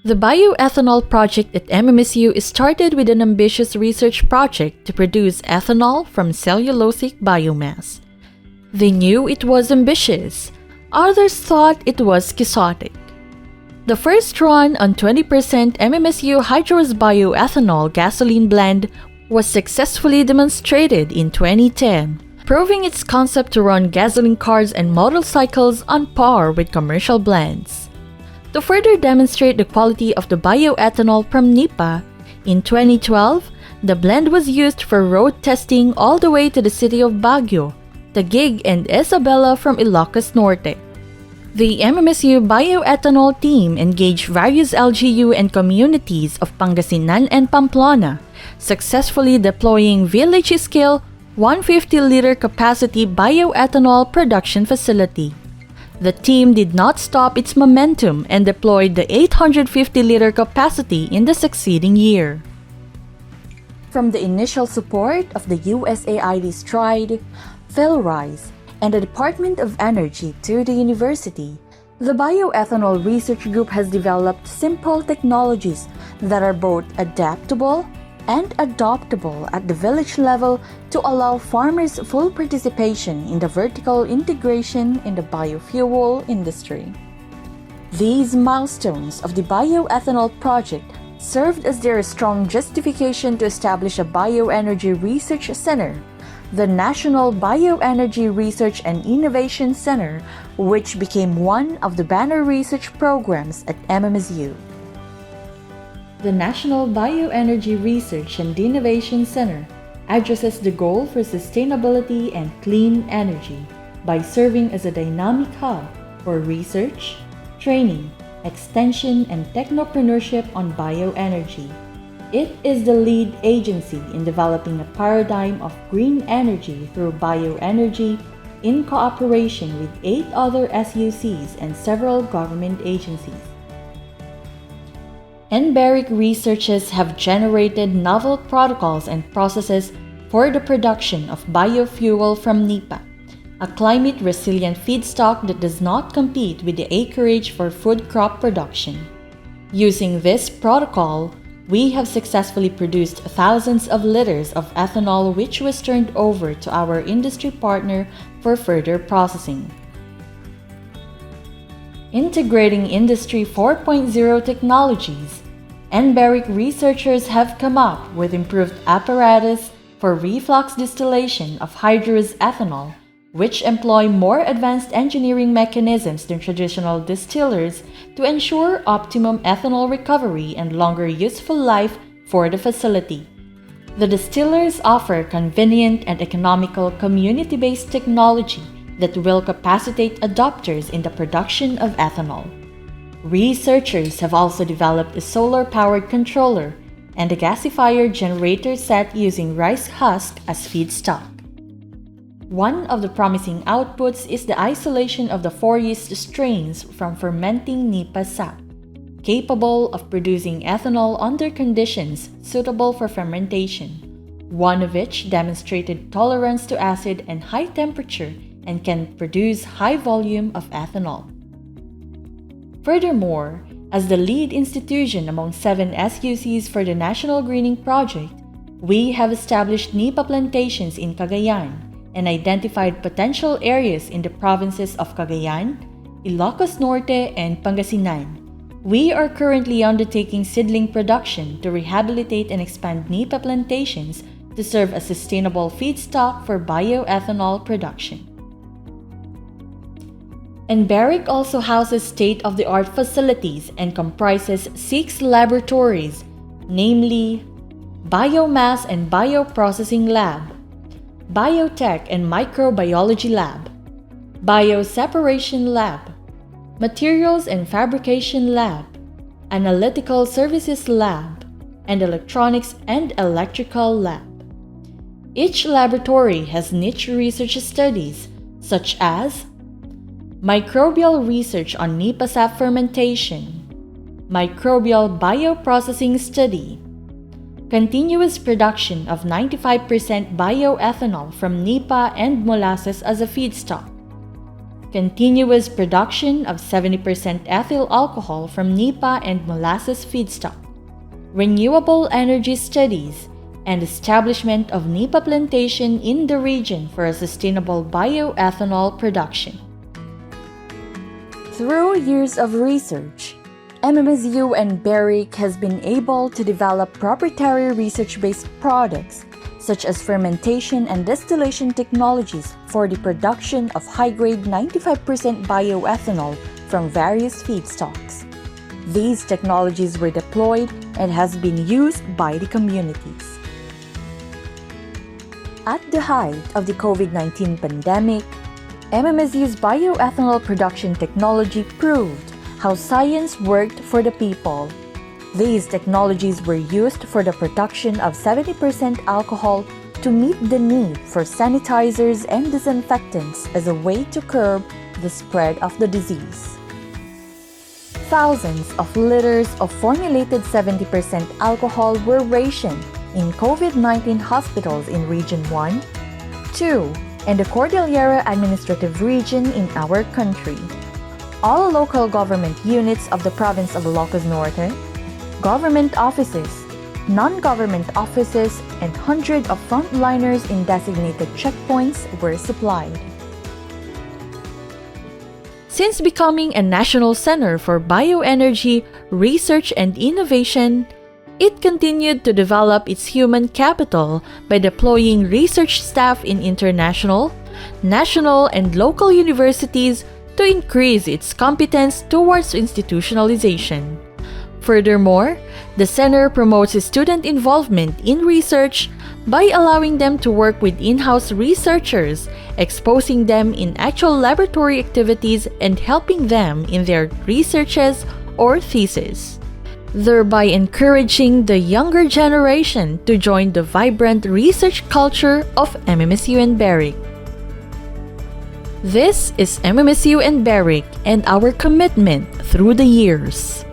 The bioethanol project at MMSU started with an ambitious research project to produce ethanol from cellulosic biomass. They knew it was ambitious. Others thought it was quixotic. The first run on 20% MMSU hydrous bioethanol gasoline blend was successfully demonstrated in 2010, proving its concept to run gasoline cars and motorcycles on par with commercial blends. To further demonstrate the quality of the bioethanol from NIPA, in 2012, the blend was used for road testing all the way to the city of Baguio, Taguig, and Isabela from Ilocos Norte. The MMSU bioethanol team engaged various LGU and communities of Pangasinan and Pamplona, successfully deploying village-scale 150-liter capacity bioethanol production facility. The team did not stop its momentum and deployed the 850-liter capacity in the succeeding year. From the initial support of the USAID STRIDE, PhilRise, and the Department of Energy to the university, the Bioethanol Research Group has developed simple technologies that are both adaptable and adoptable at the village level to allow farmers full participation in the vertical integration in the biofuel industry. These milestones of the bioethanol project served as their strong justification to establish a bioenergy research center, the National Bioenergy Research and Innovation Center, which became one of the banner research programs at MMSU. The National Bioenergy Research and Innovation Center addresses the goal for sustainability and clean energy by serving as a dynamic hub for research, training, extension, and technopreneurship on bioenergy. It is the lead agency in developing a paradigm of green energy through bioenergy in cooperation with 8 other SUCs and several government agencies. NBERIC researchers have generated novel protocols and processes for the production of biofuel from NIPA, a climate-resilient feedstock that does not compete with the acreage for food crop production. Using this protocol, we have successfully produced thousands of liters of ethanol, which was turned over to our industry partner for further processing. Integrating Industry 4.0 technologies, NBERIC researchers have come up with improved apparatus for reflux distillation of hydrous ethanol, which employ more advanced engineering mechanisms than traditional distillers to ensure optimum ethanol recovery and longer useful life for the facility. The distillers offer convenient and economical community-based technology that will capacitate adopters in the production of ethanol. Researchers have also developed a solar-powered controller and a gasifier generator set using rice husk as feedstock. One of the promising outputs is the isolation of the 4 yeast strains from fermenting NIPA sap, capable of producing ethanol under conditions suitable for fermentation, one of which demonstrated tolerance to acid and high temperature and can produce high volume of ethanol. Furthermore, as the lead institution among 7 SUCs for the National Greening Project, we have established NIPA plantations in Cagayan and identified potential areas in the provinces of Cagayan, Ilocos Norte, and Pangasinan. We are currently undertaking seedling production to rehabilitate and expand NIPA plantations to serve as sustainable feedstock for bioethanol production. NBERIC also houses state-of-the-art facilities and comprises 6 laboratories, namely Biomass and Bioprocessing Lab, Biotech and Microbiology Lab, Bioseparation Lab, Materials and Fabrication Lab, Analytical Services Lab, and Electronics and Electrical Lab. Each laboratory has niche research studies such as microbial research on NIPA sap fermentation, microbial bioprocessing study, continuous production of 95% bioethanol from NIPA and molasses as a feedstock, continuous production of 70% ethyl alcohol from NEPA and molasses feedstock, renewable energy studies, and establishment of NEPA plantation in the region for a sustainable bioethanol production. Through years of research, MMSU and NBERIC has been able to develop proprietary research-based products such as fermentation and distillation technologies for the production of high-grade 95% bioethanol from various feedstocks. These technologies were deployed and has been used by the communities. At the height of the COVID-19 pandemic, MMSU's bioethanol production technology proved how science worked for the people. These technologies were used for the production of 70% alcohol to meet the need for sanitizers and disinfectants as a way to curb the spread of the disease. Thousands of liters of formulated 70% alcohol were rationed in COVID-19 hospitals in Region 1, 2, and the Cordillera Administrative Region in our country. All local government units of the province of Ilocos Norte, government offices, non-government offices, and hundreds of frontliners in designated checkpoints were supplied. Since becoming a national center for bioenergy research and innovation, it continued to develop its human capital by deploying research staff in international, national, and local universities to increase its competence towards institutionalization. Furthermore, the center promotes student involvement in research by allowing them to work with in-house researchers, exposing them in actual laboratory activities and helping them in their researches or thesis, thereby encouraging the younger generation to join the vibrant research culture of MMSU and NBERIC. This is MMSU and NBERIC and our commitment through the years.